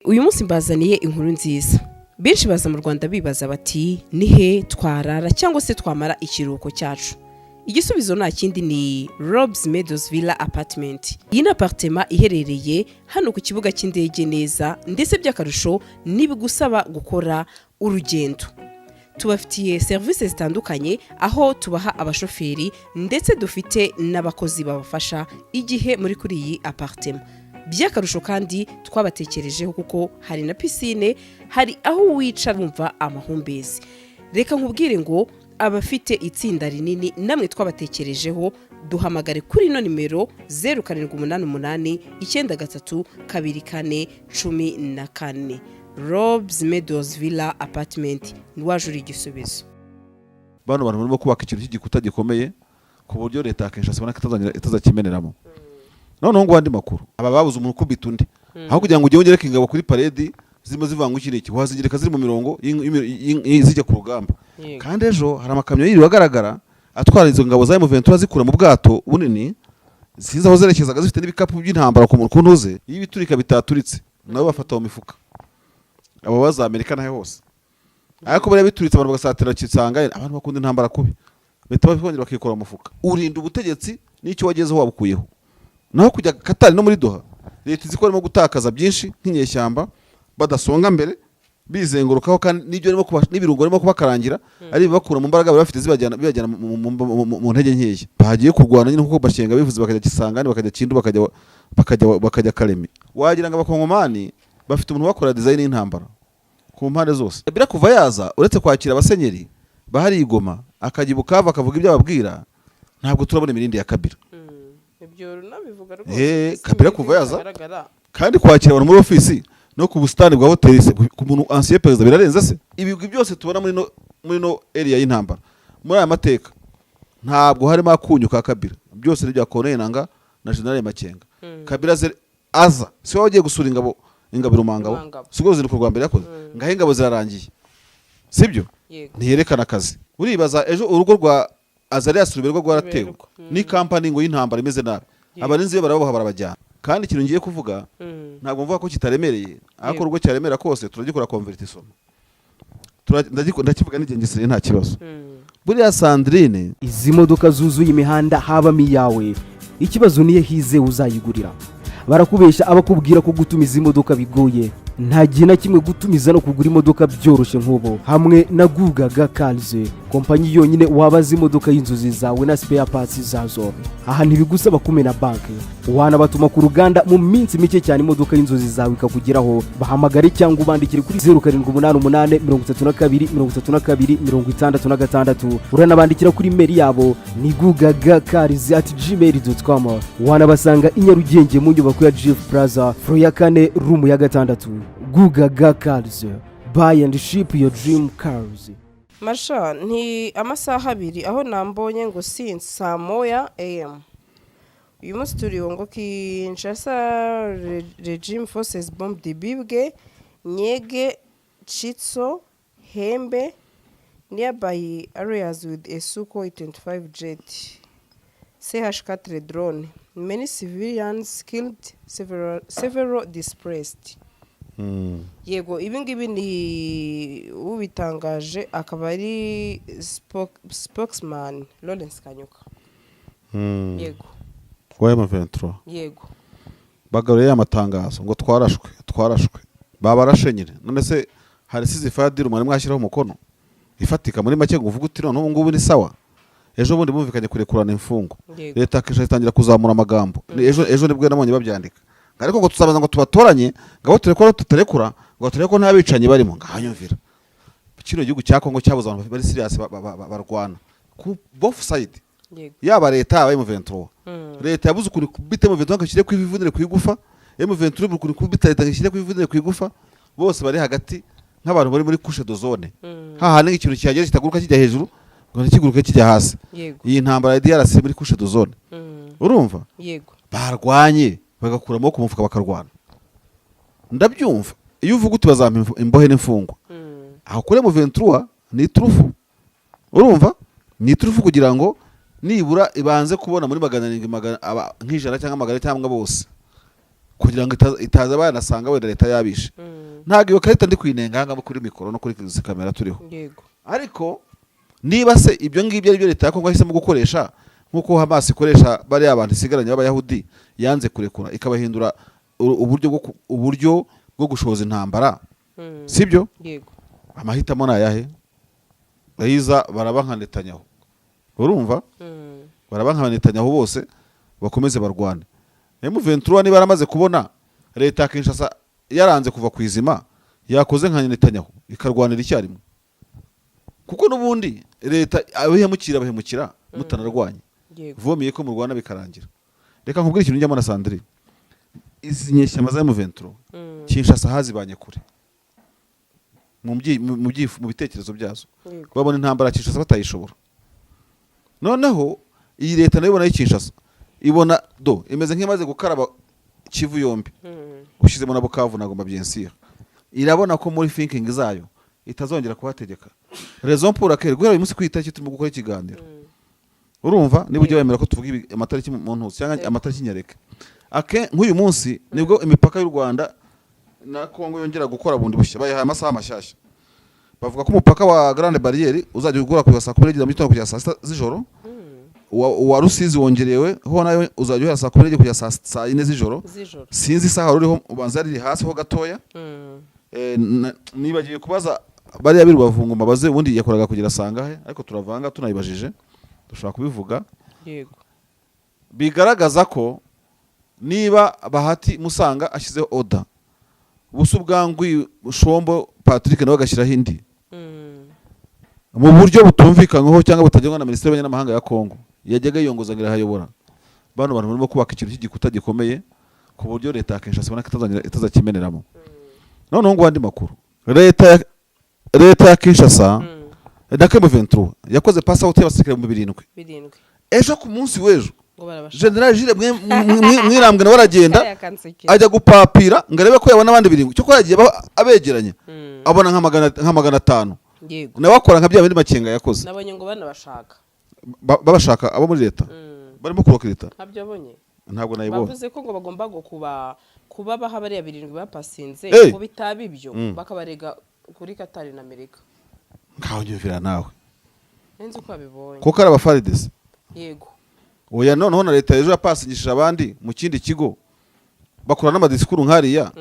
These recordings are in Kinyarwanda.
uyu munsi mbazaniye inkuru nziza. Benshi baza mu Rwanda bibaza bati nihe twarara cyangwa se twamara ikiruhuko cyacu. Igisubizo nta kindi ni Rob's Meadows Villa Apartment. Iyi ni apartment iherereye hano ku kibuga cy'indege neza, ndetse by'akarusho nibigusaba gukora urugendo. Tubafitiye services zitandukanye aho tubaha abashoferi ndetse dufite n'abakozi babafasha igihe muri kuri iyi apartment. By'akarusho kandi twabatekerejeho kuko hari na piscine, hari aho wicara wumva amahumbezi. Reka nkubwire ngo abafite itsinda rinini namwe twabatekerejeho, duhamagare kuri no nimero 0788 93 24 14. Rob's Meadows Villa Apartment niwajura igisubizo. Bano bantu barimo kubaka ikintu cy'igikuta gikomeye ku buryo leta akenshi asabana itazakimeneramo. None ngo andi makuru aba babuze umuntu kubita undi aho kugira ngo ujye ugereka ingabo kuri parade zirimo zivanga ikireke wazigereka ziri mu mirongo zijya ku rugamba. Kandi ejo hari amakamyo yiri wagaragara atwara izo ngabo za M23 zikura mu bwato bunini zizaho zerekezaga zifite n'ibikapu by'intambara ku muntu kuntuze y'ibiturika bitaturitse nabo bafata mu mifuka. Abo baza Amerika nahe hose ariko bari bituritse abantu bagasatira kisanga abantu bakunda intambara kubi beta bakongera bakikora mu mufuka. Urinda ubutegetsi n'icyo wagezeho wabukuyeho naho kujya Katari no muri Doha leta izikoremo gutakaza byinshi nk'inyeshyamba badasonga mbere bizengurukaho kandi n'ibyo barimo kuba n'ibirungo barimo kubakarangira ari bakura mu mbaraga bafite zibajyana mu ntege nkeya bagiye kurwana nyine kuko bashenga bivuze bakajya Kisangani bakajya Kindu bakajya Karemi. Wagira ngo abakongomani bafite umuntu bakora design y'intambara ku mpande zose. Bira kuva yaza uretse kwakira abasenyeri bahari igoma akagibukava akavuga ibyo ababwira ntabwo turabona imirindi ya Kabila. Ibyo nabivuga rwose. Kabila kuva yaza kandi kwakira abantu muri ofisi no ku bustani bwa hotel ku muntu ancien president birarenze se. Ibigwi byose tubona muri no area y'intambara muri aya mateka ntabwo harimo akunyuka Kabila, byose n'ibya Corneille Nangaa na General Makenga. Kabila aza si wagiye gusura ingabo Rumangabo sigo ziri ku Rwanda yakoze ngaho ingabo zirarangiye sibyo ntiyerekana akazi. Uribaza ejo urugo rwa Azarias Ruberwa rwaratewe ni company ngo y'intambara imeze nabi abarinzi barabaho barabajyana. Kandi ikintu ngiye kuvuga ntabwo mvuga ko kitaremereye ariko urugo cyaremera kose turagikora convertition ndakivuga n'igengesere nta kibazo. Buriya Sandrine izi modoka zuzuye imihanda habamo iyawe, ikibazo niye hize uzayigurira. Barakubesha abakubwira ko gutumiza imodoka bigoye. Nta gihe na kimwe gutumiza no kugura imodoka byoroshye nk'ubo. Hamwe na Gugaga Cars, kompanyi yonyine wabaza imodoka y'inzozi zawe na spare parts zazo. Aha ntibigusaba kumena banki, wanabatuma ku ruganda mu minsi mike cyane imodoka y'inzozi zawe ikakugeraho. Bahamagare cyangwa ubandikire kuri 0788 32 32 66. Uranabandikira kuri mail yabo ni gugagacars@gmail.com. Wanabasanga i Nyarugenge mu nyubako ya Jeff Plaza floor ya 4 room ya 6. Gugaga Cars, buy and ship your dream cars. Masha nti amasaha abiri aho nambonye ngo since saa moya AM. Uyu munsi turiho ngo Kinshasa regime forces bombed Bibwe, Nyege, Chitso, Hembe, nearby areas with a Sukhoi 25 jet, CH4 drone. Many civilians killed, several displaced. Yego ibingibi ni ubitangaje akaba ari spokesman Lawrence Kanyuka. Yego wa M23 yego bagareye amatangazo ngo twarashwe babarashe nyine. None se hari sizifadira umwe mwashyiraho umukono ifatika muri make ngo uvuga uti none ubu ngubu ni sawa. Ejo bundi bumvikanye kurekurana imfungo leta akisha itangira kuzamura amagambo. Ejo nibwo nabonye babyandika ariko ngo tuzabaza ngo tubatoranye ngabo turekora tutarekura ngo tureko nta bicanyi barimo ngahanyumvira. Kino gihugu cya Kongo cyabuze abantu bari serious barwana ku both side yaba leta aba M23. Leta yabuze ukuri kubite M23 akashyire ku ivunire ku igufa, M23 ukuri kubita leta akashyire ku ivunire ku igufa, bose bari hagati nk'abantu bari muri couche de zone. Hahana ikintu cyageze kitaguruka kijya hejuru ngo ntikiguruke kijya hasi. Iyi ntambara ya DRC muri couche de zone urumva barwanye bagakuramo ku mufuka bakarwana. Ndabyumva iyo uvuga uti bazampa imbohe n'imfungwa aho kure M23 ni trufu urumva ni trufu kugira ngo nibura ibanze kubona muri nk'ijana cyangwa magana cyangwa bose kugira ngo itaza banasanga wenda leta yabishe ntabwo iyo karita ndi kuyinenga hanga kuri mikoro no kuri izi kamera turiho, yego ariko niba se ibyo ngibyo ari byo leta ya Kongo yahisemo gukoresha nk'uko Hamas ikoresha bariya abantu isigaranye b'abayahudi yanze kurekura ikabahindura uburyo bwo gushoza intambara, sibyo? yego amahitamo ni ayahe? bayiza barabankanetanyaho, urumva? barabankanetanyaho bose bakomeze barwane. M23 niba aramaze kubona leta ya Kinshasa yaranze kuva ku izima, yakoze nka Netanyahu ikarwanira icyarimwe, kuko n'ubundi leta abahemukira mutanarwanye, vomiye ko mu Rwanda bikarangira. Reka nkubwire ikintu njyamo na Sandrine, izi nyeshyamba za M23 Kinshasa hazibanye kure mu bitekerezo byazo, babona intambara Kinshasa batayishobora. Noneho iyi leta nayo ibona Kinshasa ibona imeze nk'imaze gukaraba Kivu yombi, ushyizemo na Bukavu na Goma byensira, irabona ko muri thinking zayo itazongera kuhategeka. Raison pour laquelle guhera uyu munsi kwitariki turimo gukora ikiganiro, urumva niba ujya wemera ko tuvuga amatariki mu ntuzi cyangwa amatariki nyareke, nk'uyu munsi nibwo imipaka y'u Rwanda na Kongo yongera gukora bundi bushya, bayahaye amasaha mashyashya. Bavuga ko umupaka wa Grande Barriere uzajya ugura kuva saa 12 mu gitondo kugeza saa 6 z'ijoro, wa Rusizi wongerewe ho nayo uzajya uhera saa 12 kugeza saa 4 z'ijoro. Sinzi isaha ruriho ubanza riri hasi ho gatoya. Nibagiye kubaza bariya biru bavunguma baze ubundi yakoraga kugira sangahe, ariko turavanga tunayibajije dushaka kubivuga. Yego. Bigaragaza ko niba Bahati Musanga ashyizeho order, Busubwangwi Shombo Patrick nawe agashyiraho indi mu buryo butumvikanyweho cyangwa butajyana na Minisiteri y'Abanyamahanga ya Kongo, yajyaga yiyongoza ngira hayobora bano bantu barimo kubaka ikintu cy'igikuta gikomeye ku buryo leta ya Kinshasa ibona itazakimeneramo. Noneho ngo andi makuru, leta ya Kinshasa na M23 yakoze pass out y'abasirikare mu 7 ejo ku munsi w'ejo General Gilles mwirambwe nawe aragenda ajya gupapira ngarebe ko yabona abandi 7 cyo ko yagiye abegeranye abona nka 500. Yego. Nawe akora nka bya bindi makenga yakoze. Nabonye ngo bana bashaka. Babashaka abo muri leta. Barimo kuroka leta. Ntabyo abonye. Ntabwo nayibonye. Bavuze ko ngo bagomba kuba baha bariya 7 bapasinze ko bitaba ibyo bakabarega kuri Qatar na Amerika. Ngaho nyumvira nawe. Nenze uko abibonye. Ko kara abafaridesi. Yego. Oya noneho na leta ejo yapasingishije abandi mu kindi kigo bakora n'amadisikuru nkariya.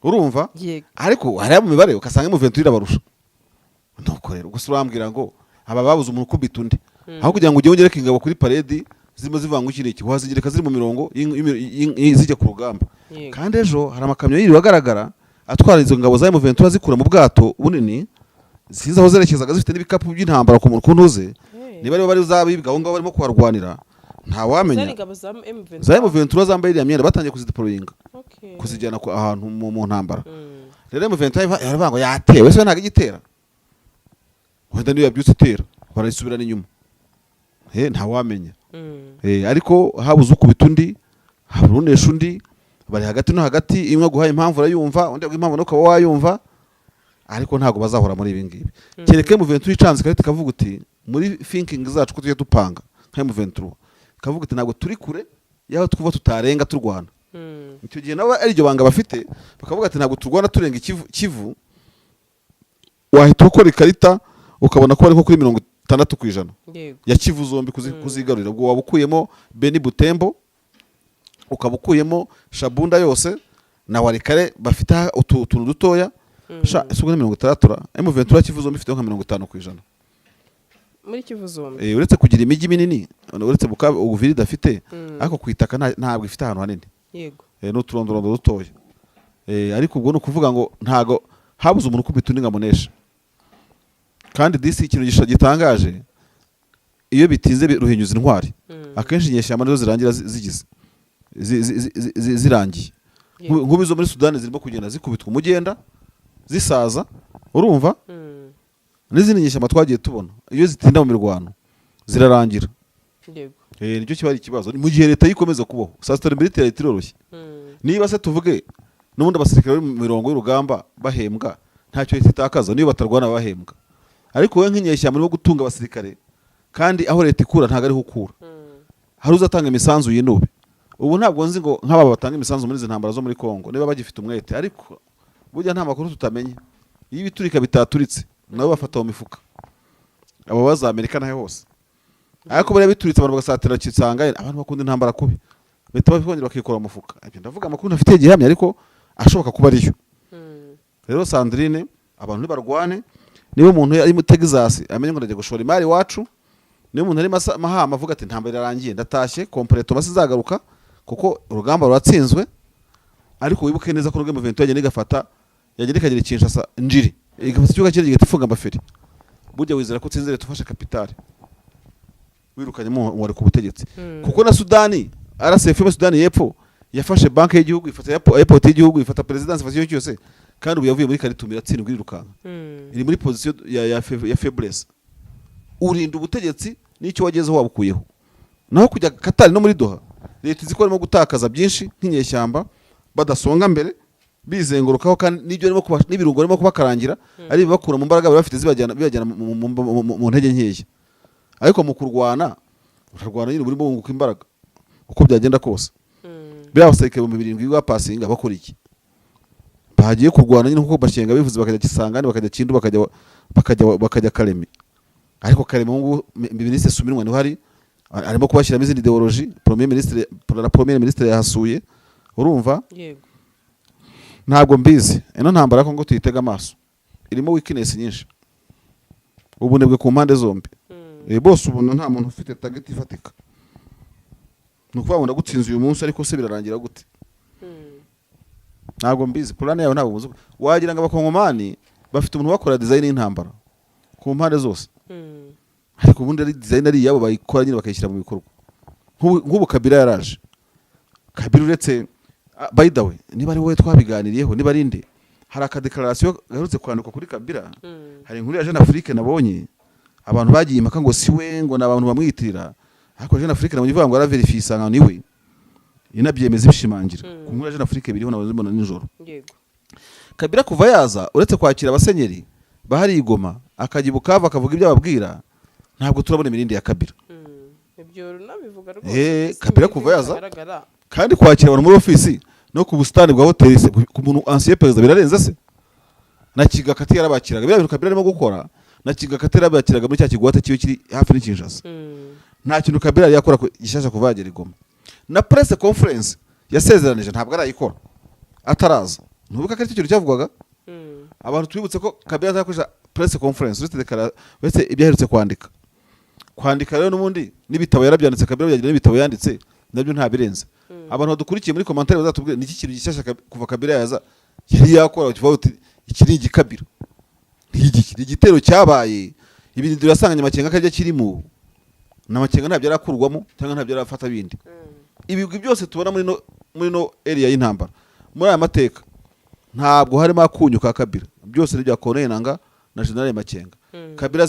Urumva? Yego. Ariko hariya mu mibare ukasanga M23 irabarusha. Nuko rero gusa urambwira ngo aba babuze umuntu kubita undi, aho kugira ngo ujye wongereka ingabo kuri paredi zirimo zivanga ikireke wazigereka ziri mu mirongo zijya ku rugamba. Kandi ejo hari amakamyo yiri bagaragara atwara izo ngabo za M23 zikura mu bwato bunini ziza aho zerekezaga zifite n'ibikapu by'intambara ku muntu kuntuze, niba bari uzabibwa aho ngabo barimo kuharwanira nta wamenya. Za M23 zambaye iriya myenda batangiye kuzideployinga kuzijyana ahantu mu ntambara. Rero M23 yaravango yatewe se ntago igitera, wenda niyo yabyutse itera barayisubirana inyuma, nta wamenya. Ariko habuze ukubita undi haburunesha undi, bari hagati no hagati, imwe guhaye impamvu urayumva undi impamvu no kuba wayumva, ariko ntago bazahora muri ibi ngibi. Kereke M23 icanze kandi kavuga uti muri thinking zacu ko tujye dupanga nka M23 kavuga uti ntago turi kure yaho twuva tutarenga turwana. Icyo gihe nabo ari ryo banga bafite bakavuga ati ntago turwana turenga Kivu, wahita ukora ikarita ukabona ko bari nko kuri 60% ya Kivu zombi kuzigarurira. Ubwo wabukuyemo Beni Butembo, ukabukuyemo Shabunda yose na Warikare bafite utuntu dutoya isubwo ni 60. M23 Kivu zombi ifite nka 50% muri Kivu zombi. Uretse kugira imijyi minini, uretse Uvira idafite, ariko kwitaka ntabwo ifite ahantu hanini. Yego. N'uturondorondo dutoya. Ariko ubwo no kuvuga ngo ntago habuze umuntu kubita undi ngamunesha. Kandi disi ikintu gitangaje, iyo bitinze ruhinyuza intwari akenshi inyeshyamba nizo zirangira zirangiye. Nk'ubizo muri Sudani zirimo kugenda zikubitwa umugenda zisaza, urumva? N'izindi nyeshyamba twagiye tubona iyo zitinda mu mirwano zirarangira. Yego. Nicyo kiba ari ikibazo mu gihe leta yikomeza kubaho. Sustainability ya leta iroroshye. Niba se tuvuge n'ubundi abasirikare bari mu mirongo y'urugamba bahembwa ntacyo leta itakaza niyo batarwana bahembwa. Ariko we nk'inyeshyamba urimo gutunga abasirikare kandi aho leta ikura ntago ari hukura. Hari uzatanga imisanzu y'inube. Ubu ntabwo nzi ngo nk'aba batanga imisanzu muri izi ntambara zo muri Kongo niba bagifite umwete, ariko burya nta makuru tutamenye. Iyo ibiturika bitaturitse nabo bafata mu mifuka, abo baza Amerika nahe hose. Ariko buriya bituritse abantu bagasatira kisanga abantu bakunda intambara kubi, bahita bakongera bakikora mu mufuka. Ibyo ndavuga amakuru ntafite gihamya ariko ashoboka kuba ariyo. Rero Sandrine abantu nibarwane, niba umuntu ari mu Texas amenye ngo ndaje gushora imari wacu, niba umuntu ari mahama avuga ati ntambara irarangiye ndatashye completo masizagaruka kuko urugamba ruratsinzwe. Ariko wibuke neza ko urugamba Ventura yagenda igafata yagenda ikagira Kinshasa njiri igafata cyuga kiri gitifunga amaferi. Burya wizera ko tsinzere tufashe kapitale wirukanye mu wari ku butegetsi. Kuko na Sudani RSF mu Sudani y'Epfo yafashe banki y'igihugu, ifata airport y'igihugu, ifata presidence, ifata cyo cyose, kandi ubu yavuye muri Khartoum iratsindwa irirukanga. Iri muri position ya faiblesse. Urinda ubutegetsi n'icyo wagezeho wabukuyeho. Naho kujya Qatar no muri Doha, leta izikoremo gutakaza byinshi nk'inyeshyamba badasonga mbere bizengurukaho, kandi nibyo arimo kuba n'ibirungo arimo kubakarangira ari bakura mu mbaraga bafite bibajyana mu ntege nkeya. Ariko mu kurwana urarwana nyine burimo bunguka imbaraga uko byagenda kose. Bya baseke mu 7 bwa passing bakora iki? Bagiye kurwana nyine kuko bashenga bivuze bakajya Kisangani, bakajya Kindu, bakajya Karemi. Ariko Karemi ngo ministre Suminwa ni hari arimo kubashyira izindi ideology. Premier ministre yahasuye, urumva? Yego. Ntabwo mbizi eno ntambara ko ngo tuyitega amaso, irimo weakness nyinshi, ubunebwe ku mpande zombi. Bose ubona nta muntu ufite target ifatika. Nukuvuga ngo ndagutsinze uyu munsi ariko se birarangira gute? Ntabwo mbizi, plan yawe ntabwo muzi. Wagira ngo abakongomani bafite umuntu bakora design y'intambara ku mpande zose. Ariko ubundi ari design ari yabo bayikora nyine bakayishyira mu bikorwa. Nk'ubu Kabila yaraje. Kabila uretse by the way niba ari wowe twabiganiriyeho, niba ari nde, hari akadeclaration gaherutse kwandikwa kuri Kabila. Hari inkuru ya Jeune Afrique nabonye abantu bagiye impaka ngo siwe ngo nabantu bamwitirira, ariko Jeune Afrique nabonye ivuga ngo ara verify isanga niwe inabyemeza bishimangira. Ku nkuru ya Jeune Afrique biriho nabona nijoro. Yego. Kabila kuva yaza uretse kwakira abasenyeri bahari Igoma akajya Bukavu akavuga ibyo ababwira, ntabwo turabona imirindi ya Kabila. Ibyo nabivuga rwose. Kabila kuva yaza kandi kwakira abantu muri ofisi no ku bustani bwa hotel ku muntu ancien president birarenze se. Na Kigakati yarabakiraga bya bintu Kabila arimo gukora, na Kigakati yarabakiraga muri cya kigwata kiyo kiri hafi n'Kinshasa. Nta kintu Kabila yakora gishasha kuvagera Igoma. Na press conference yasezeranije ntabwo arayikora ataraza. Ntubuka ko cyo cyavugwaga. Abantu twibutse ko Kabila azakoresha press conference uretse ibyaherutse kwandika rero n'ubundi n'ibitabo yarabyanditse. Kabila yagira n'ibitabo yanditse nabyo nta birenze. Abantu badukurikiye muri commentaire bazatubwira niki kintu gishasha kuva Kabila yaza yari yakora ukivuga uti iki ni igikabira, n'igiki igitero cyabaye ibindi durasanganya amakenga kajya kirimo n'amakenga ntabyo yarakurwamo cyangwa ntabyo yarafata bindi. Ibigwi byose tubona muri no area y'intambara muri aya mateka ntabwo harimo akunyuka Kabila, byose n'ibya Konenanga na General Makenga. Kabila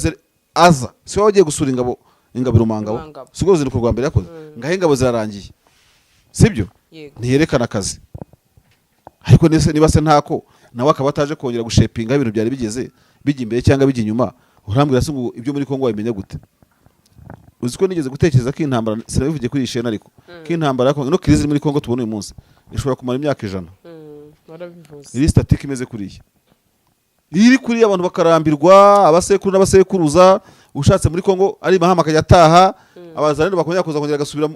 aza si wagiye gusura ingabo Rumangabo, sigo ziri ku Rwanda yakoze ngaho ingabo zirarangiye, sibyo? Ntiyerekana akazi. Ariko niba se ntako nawe akaba ataje kongera gushepinga ibintu byari bigeze bijya imbere cyangwa bijya inyuma, urambwira se ngo ibyo muri Kongo wabimenya gute? Uziko nigeze gutekereza ko intambara sinabivugiye kuri ishena, ariko ko intambara no crise muri Kongo tubona uyu munsi ishobora kumara imyaka 100. Warabivuze. Iri statique imeze kuriya. Iri kuri abantu bakarambirwa, abasekuru n'abasekuruza, ushatse muri Kongo ari mahama akajya ataha, abazarendo bakongera kongera gasubira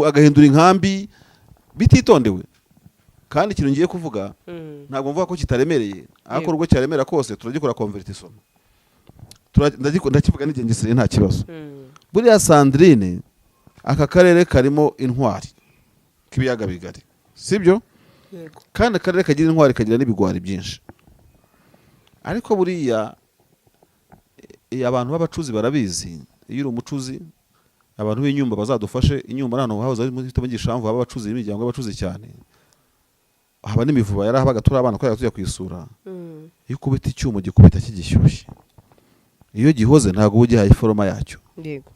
agahindura inkambi bititondewe. Kandi ikintu ngiye kuvuga ntabwo mvuga ko kitaremereye, ariko urwo cyaremera kose turagikora convertition. Ndakivuga n'igengesere nta kibazo. Buriya Sandrine aka karere karimo intwari k'ibiyaga bigari, sibyo? Yego. Kandi akarere kagira intwari kagira n'ibigwari byinshi. Ariko buriya abantu b'abacuzi barabizi, iyo uri umucuzi abantu b'inyumba bazadufashe, inyumba nano hahoze ari muri Gishamvu abacuzi imiryango y'abacuzi cyane. Haba n'imivuba yarahabaga turi abana ko yatuye kwisura. Iyo kubita icyuma gikubita kigishyushye, iyo gihoze ntago ugihaye foroma yacyo. Yego.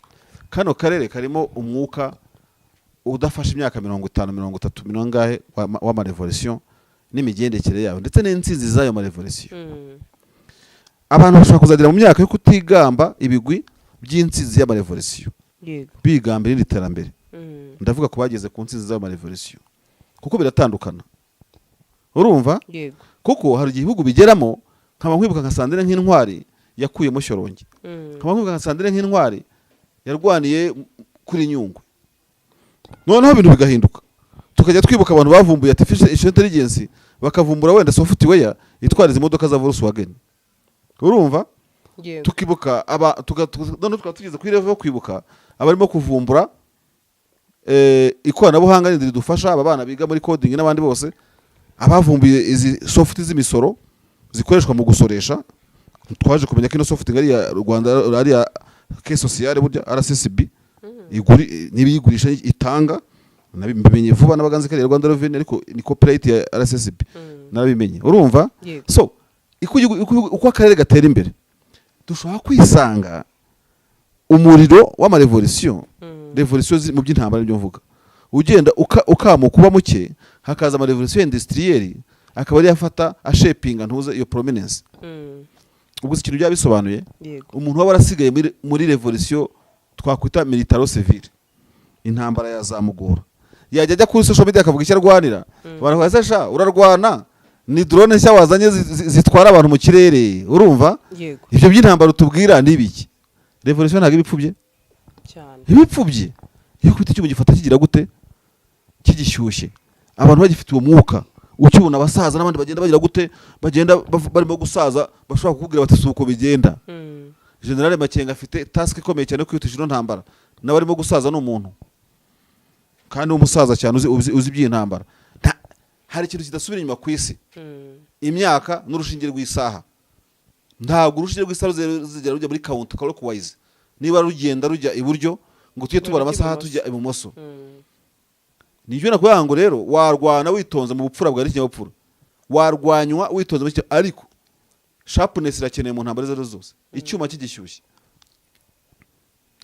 Kano karere karimo umwuka udafashe imyaka 50-30 minongahe wa revolution n'imigendekere yawe ndetse n'insinzi zayo revolution. Abantu bashaka kuzagira mu myaka yo kutigamba ibigwi by'insinzi ya revolution. Yego. Bigambira n'iterambere. Ndavuga ko bageze ku nsinzi zayo revolution kuko biratandukana. urumva yego kuko hari igihe ibihugu bigeramo nkaba nkwibuka nka Sandrine nk'intwari yakuyemo Shyorongi, nkaba nkwibuka nka Sandrine nk'intwari yarwaniye kuri Nyungwe, noneho ibintu bigahinduka tukajya twibuka abantu bavumbuye artificial intelligence bakavumbura wenda software itwara izi modoka za Volkswagen, urumva yego tukibuka none tukaba tugeze kuri level yo kwibuka abarimo kuvumbura ikoranabuhanga rindi ridufasha aba bana biga muri coding n'abandi bose abavumbuye izi soft z'imisoro zikoreshwa mu gusoresha. Twaje kumenya ko ino soft ngari ya Rwanda ari ya ke sociale burya RSSB nibiyigurisha itanga nabimenye vuba n'abaganze kare Rwanda Revenue ariko ni copyright ya RSSB nabimenye, urumva so uko akarere gatera imbere dushobora kwisanga umuriro w'ama revolution mu by'intambara n'ibyo mvuga ugenda ukamuka kuba muke hakaza ama revolution industrielle akaba ari yafata ashapinga ntuze iyo prominence. Ubwo ikintu byabisobanuye umuntu waba arasigaye muri revolution twakwita militaro civile intambara yazamugora yajya ajya kuri social media akavuga icyo arwanira abantu bazasha urarwana ni drone nshya wazanye zitwara abantu mu kirere, urumva ibyo by'intambara utubwira nibiki revolution ntabwo ibipfubye cyane ibipfubye iyo kwita icyuma gifata kigira gute kigishyushye abantu bagifite uwo mwuka ukibona abasaza n'abandi bagenda bagira gute bagenda barimo gusaza bashobora kukubwira bati suko bigenda. General Makenga afite task ikomeye cyane kwihutisha ino ntambara nawe arimo gusaza n'umuntu kandi umusaza cyane uzi by'intambara hari ikintu kidasubira inyuma ku isi imyaka n'urushinge rw'isaha ntabwo urushinge rw'isaha ruzigera rujya muri count clockwise niba rugenda rujya iburyo ngo tujye tubara amasaha tujya ibumoso. Nibyo nakuvuga ngo rero warwana witonze mu bupfura bwa n'ikinyabupfura warwanywa witonze mu ariko sharpness irakeneye mu ntambara zose icyuma kigishyushye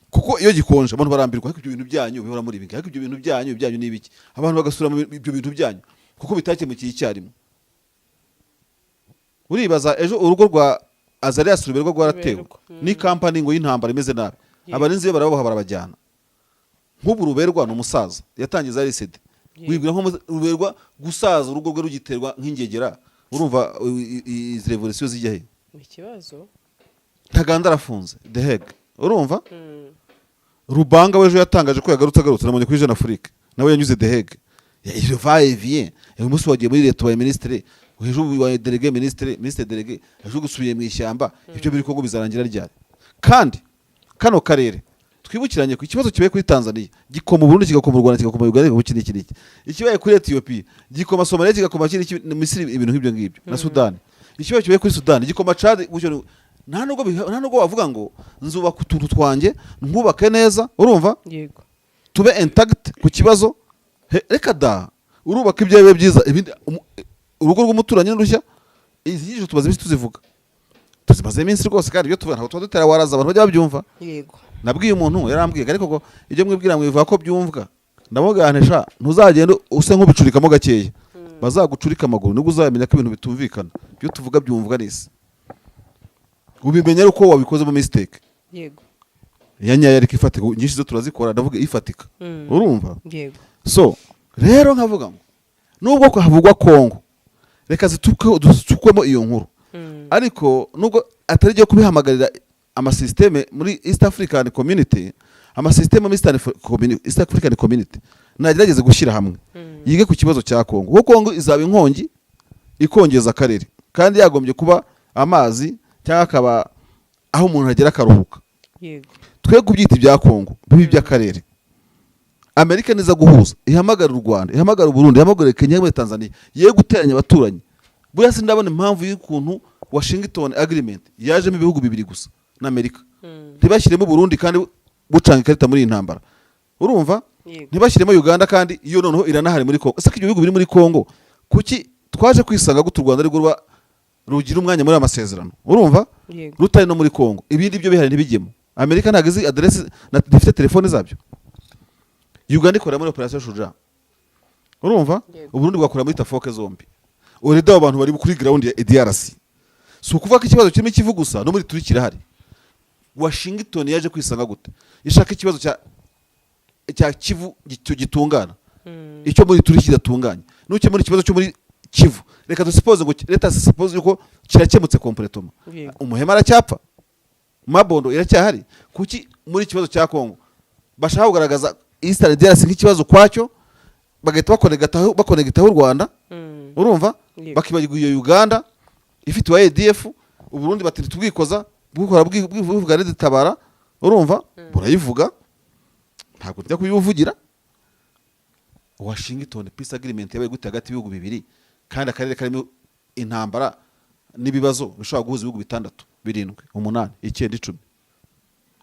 kuko iyo gikonje abantu barambirwa ariko ibyo bintu byanyu bihora muri ibingi ariko ibyo bintu byanyu nibiki abantu bagasura mu ibyo bintu byanyu kuko bitakemukiye icyarimwe. Uribaza ejo urugo rwa Azarias Ruberwa rwaratewe ni company ngo y'intambara imeze nabi abarinzi be barabaha barabajyana nk'ubu Ruberwa n'umusaza yatangiza RCD wibwira nko Ruberwa gusaza urugo rwe rugiterwa nk'ingegera urumva izi revolution zijya he ikibazo Ntaganda arafunze The Hague urumva Rubanga wejo yatangaje ko yagarutse namonye kuri Jeune Afrique nawe yanyuze The Hague il va et vient uyu munsi wagiye muri leta wa ministre hejuru wa délégué ministre délégué ejo gusubiye mu ishyamba ibyo biri ko bizarangira ryari kandi kano karere twibukiranye ku ikibazo kibaye kuri Tanzania gikoma Burundi kigakoma u Rwanda kigakoma Uganda kigakoma iki ikibaye kuri Ethiopia gikoma Somalia kigakoma Misiri ibintu nk'ibyo ngibyo na Sudan ikibaye kibaye kuri Sudan gikoma Chad gutyo nta nubwo bavuga ngo nzubaka utuntu twanjye nkubake neza urumva yego tube intact ku kibazo reka da urubaka ibyawe byiza ibindi urugo rw'umuturanyi n'urushya izi nyigisho tubaze ibisi tuzivuga tuzimaze iminsi rwose kandi ibyo tubona ntabwo dutera waraza abantu bajya babyumva yego nabwiye umuntu yarambwiye ariko ngo ibyo mwibwira mwivuga ko byumvwa ndamuganisha ntuzagende use nk'ubicurikamo gakeya bazagucurika amaguru nibwo uzamenya ko ibintu bitumvikana byo tuvuga byumvwa nese ubimenya uko wabikoze mu mistake yego yanya yari kifatika nyinshi zo turazikora ndavuga ifatika urumva yego so rero nkavuga ngo nubwo ko havugwa Kongo reka zitukwemo iyo nkuru ariko nubwo atari cyo kubihamagarira ama systeme muri East African Community ama systeme muri East African Community nagerageze gushyira hamwe yige ku kibazo cya Kongo kuko Kongo izaba inkongi ikongeza akarere kandi yagombye kuba amazi cyangwa akaba aho umuntu agera akaruhuka yego twe kubyita ibya Kongo bibi by'akarere Amerika niza guhuza ihamagara u Rwanda ihamagara u Burundi ihamagara Kenya na Tanzania ye guteranya abaturanyi buriya sindabona impamvu y'ukuntu Washington agreement yajemo ibihugu bibiri gusa na Amerika ntibashyiremo Burundi kandi bucanga ikarita muri intambara urumva ntibashyiremo Uganda kandi iyo noneho iranahari muri Kongo saka ibyo bihugu biri muri Kongo kuki twaje kwisanga gutu Rwanda ari rwo rugira umwanya muri amasezerano urumva rutari no muri Kongo ibindi byo bihari ntibigemo Amerika ntago izi adresse na difite telefone zabyo Uganda ikora muri operation Shuja urumva Uburundi bwakora muri Tafoke zombi urida abantu bari kuri ground ya DRC si ukuvuga ko ikibazo kirimo kivu gusa no muri turi kirahari Washington yaje kwisanga gute ishaka ikibazo cya Kivu gitungana icyo muri turi kidatunganye nuke muri ikibazo cyo muri Kivu, reka dusipoze ngo leta suppose yuko kirakemutse completely, Yego. umuhema aracyapfa, Mabondo iracyahari. Kuki muri ikibazo cya Kongo bashaka kugaragaza Eastern DRC nk'ikibazo kwacyo, bagahita bakonegitaho u Rwanda, urumva, Yego. bakibagirwa iyo Uganda ifite wa ADF, u Burundi bati tubwikoza bwikora bwivuga neditabara, urumva, burayivuga ntabwo tujya kuyivugira. Washington Peace Agreement yabaye gute hagati y'ibihugu bibiri kandi akarere karimo intambara n'ibibazo bishobora guhuza ibihugu 6, 7, 8, 9, 10.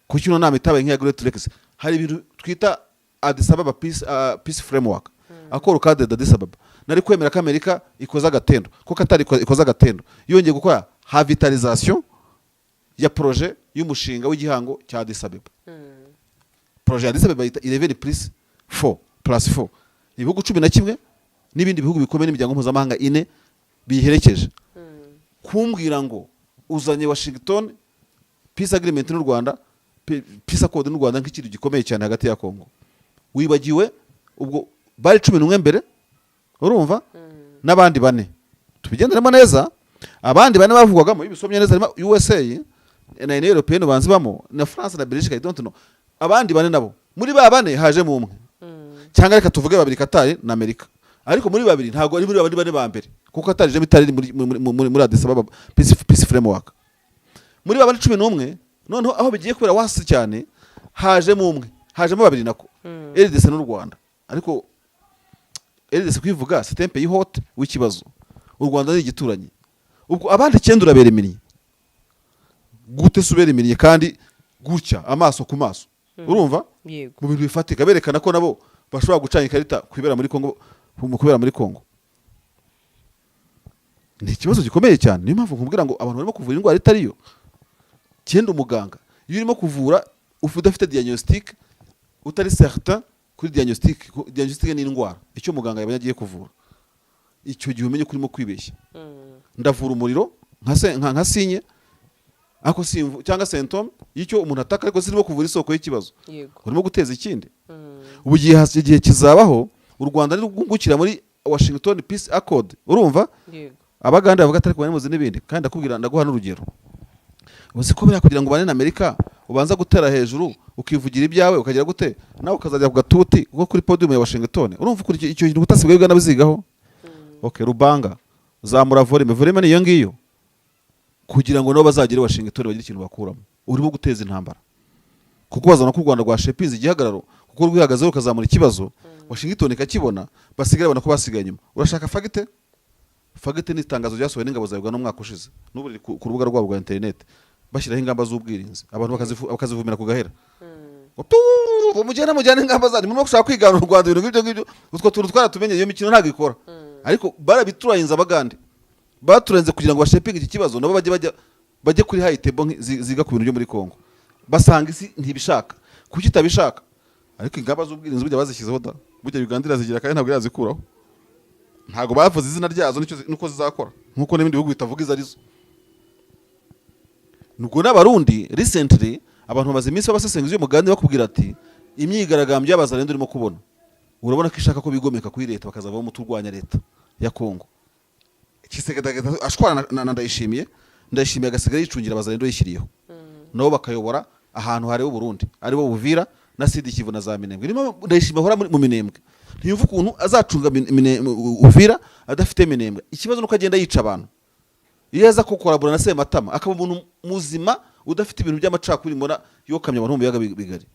Kuki no nama itabaye nk'iya Great Lakes? Hari ibintu twita Addis Ababa Peace Framework, akora cadre d'Addis Ababa, nari kwemera ko Amerika ikoza agatendo, ko Qatar ikoza agatendo, yongeye gukora havitalisation ya projet y'umushinga w'igihango cya Addis Ababa. Projet ya Addis Ababa ita 11+4 ibihugu 11 n'ibindi bihugu bikomeye n'imiryango mpuzamahanga 4 biherekeje. Kumbwira ngo uzanye Washington Peace Agreement n'u Rwanda, Peace Accord n'u Rwanda nk'ikintu gikomeye cyane hagati ya Kongo, wibagiwe ubwo bari 11 mbere, urumva, n'abandi 4 tubigenderemo neza. Abandi 4 bavugwagamo ibisomye neza harimo USA na Union Europeenne banzi bamo na France na Belgique, I don't know. Abandi 4 nabo muri ba 4 haje mu umwe, cyangwa reka tuvuge 2 Qatar na Amerika, ariko muri 2 ntago ari muri 4 ba mbere, kuko Qatar je bitari muri Addis Ababa Peace Framework. Muri 11 noneho aho bigiye kubera wasi cyane haje mu umwe, hajemo 2 nako RDC n'u Rwanda, ariko RDC kwivuga sitempe yihote w'ikibazo, u Rwanda ni igituranye. Ubwo abandi 9 urabereminiye gute subereminiye kandi gutya amaso ku maso, urumva, Yego. mu bintu bifatika berekana ko nabo bashobora gucanya ikarita kwibera muri Kongo, kubera muri Kongo. Ni ikibazo gikomeye cyane, niyo mpamvu nkubwira ngo abantu barimo kuvura indwara itariyo. Cyenda umuganga iyo urimo kuvura udafite diagnostic, utari certain kuri diagnostic ni indwara icyo muganga yabonye agiye kuvura, icyo gihe umenye kurimo kwibeshya. Ndavura umuriro nka sinye ako simvu cyangwa symptom y'icyo umuntu ataka, ariko zirimo kuvura isoko y'ikibazo. Yego. Urimo guteza ikindi. Ubu gihe kizabaho u Rwanda ari gukira muri Washington Peace Accord, urumva. Yego. Abaganda bavuga atari kubanemuze n'ibindi, kandi ndakubwira ndaguha n'urugero. Uzi ko bya kugira ngo bane na Amerika ubanza gutera hejuru ukivugira ibyawe ukagira gute nawe ukazajya ku gatuti kuko kuri podium ya Washington, urumva kuri icyo kintu ubutasi bwebwe nabizigaho. Okay, Rubanga zamura volume ni iyo ngiyo kugira ngo nabo bazagire Washington bagire ikintu bakuramo. Urimo guteza intambara kuko bazana ko u Rwanda rwa shepinze igihagararo, kuko rwihagazeho ukazamura ikibazo Washington ikakibona, basigara bana ko basigaye nyuma. Urashaka fagite ni itangazo ryasohowe n'ingabo za Uganda n'umwaka ushize n'ubu ku rubuga rwabo rwa internet, bashyiraho ingamba z'ubwirinzi abantu bakazivumira ku gahera. Mujyane ingamba zanyu murimo gushaka kwigana u Rwanda ibintu ngibyo utwo tuntu twaratumenye, iyo mikino ntago ikora. Ariko barabiturahinze Abagande baturenze kugira ngo bashepinge iki kibazo, nabo bajye kuri high table ziga ku bintu byo muri Kongo, basanga isi ntibishaka kuki itabishaka. Ariko ingamba z'ubwirinzi burya bazishyizeho da, burya Uganda irazigira kandi ntabwo yazikuraho, ntago bavuze izina ryazo nuko zizakora nkuko n'ibindi bihugu bitavuga izo arizo. Nuko n'Abarundi recently abantu bamaze iminsi babasesenguza uyu muganda bakubwira ati imyigaragambyo y'abazarendo urimo kubona, urabona ko ishaka ko bigomeka kuri leta bakazavaho umuturwanya leta ya Kongo. Kisekeda ashwana na Ndayishimiye agasigara yicungira abazarendo yishyiriyeho, nabo bakayobora ahantu hari Burundi aribo Buvira na Sud Kivu na za Minembwe. Nimo Ndayishimiye ahora mu Minembwe, ntiyumva ukuntu azacunga Uvira adafite Minembwe. Ikibazo nuko agenda yica abantu. Iyo aza ko korabura na Sematama akaba umuntu muzima udafite ibintu by'amacakuri mbona yokamye abantu mu biyaga bigari.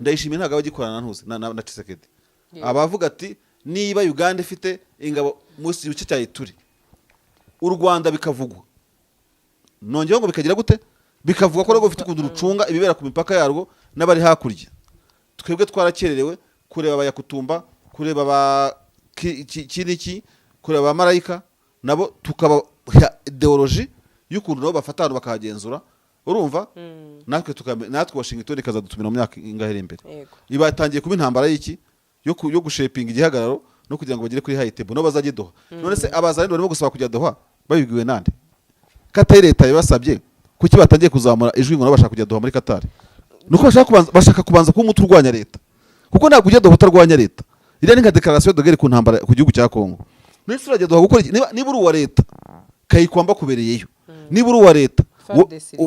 Ndayishimiye ntago abagikorana ntuze na Tshisekedi. Abavuga ati niba Uganda ifite ingabo musi yuce cya Ituri, u Rwanda bikavugwa, nongeho ngo bikagira gute, bikavuga ko rwo bifite kundu rucunga ibibera ku mipaka yarwo n'abari hakurya. Twebwe twarakererewe kureba abayakutumba, kureba ba kiniki, kureba ba marayika, nabo tukaba ideology y'ukuntu nabo bafata abantu bakahagenzura, urumva. Natwe Washington ikazadutumira mu myaka ingahere imbere. Ibatangiye kuba intambara y'iki yo gushepinga igihagararo no kugira ngo bagire kuri high table no bazajye Doha. None se abazarendo barimo gusaba kujya Doha babibwiwe nande? Qatar leta yabasabye kuki batangiye kuzamura ijwi ngo bashaka kujya Doha muri Qatar. Nuko bashaka kubanza kuba umuturwanya leta, kuko ntabwo ujya Doha utarwanya leta. Iriya ni nka declaration de guerre ku ntambara ku gihugu cya Kongo. nese urajya duha gukora iki niba uri uwa leta kayikwamba kubereyeyo niba uri uwa leta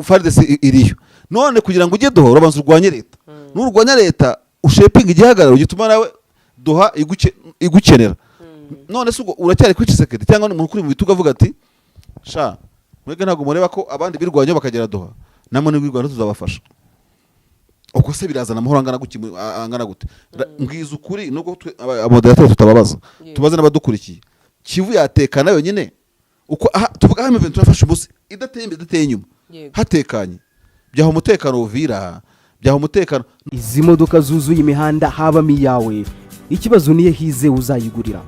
FARDC iriyo none kugira ngo ujye duha urabanza urwanye leta n'urwanya leta ushepinga igihagararo gituma nawe duha igukenera none se uracyari kuri Tshisekedi cyangwa umuntu kuri mu bituga avuga ati sha mwege ntabwo mureba ko abandi birwanyo bakagera duha namwe n'ibirwanyo tuzabafasha uko se birazana amahoro angana gute mbwiza ukuri nubwo aboderateur tutababaza tubaze n'abadukurikiye Kivu yatekana yonyine uko tuvuga hamwe turafasha ubusi idateye inyuma hatekanye byaho umutekano uvira byaho umutekano izi modoka zuzuye imihanda habamo iyawe ikibazo niye hize uzayigurira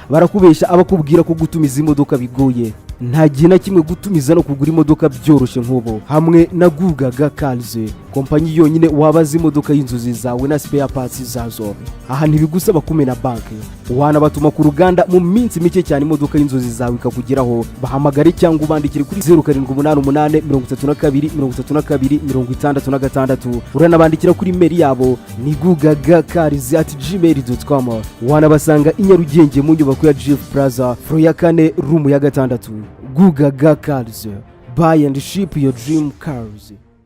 barakubesha abakubwira ko gutumiza imodoka bigoye nta gihe na kimwe gutumiza no kugura imodoka byoroshye nk'ubu hamwe na Gugaga Cars kompanyi yonyine wabaza imodoka y'inzozi zawe na spare parts zazo aha ntibigusaba kumena banki wanabatuma ku ruganda mu minsi mike cyane imodoka y'inzozi zawe ikakugeraho bahamagare cyangwa ubandikire kuri 0788323266 uranabandikira kuri mail yabo ni gugagacars@gmail.com wanabasanga i Nyarugenge mu nyubako ya GF Plaza floor ya 4 room ya 6 Gugaga Cars buy and ship your dream cars.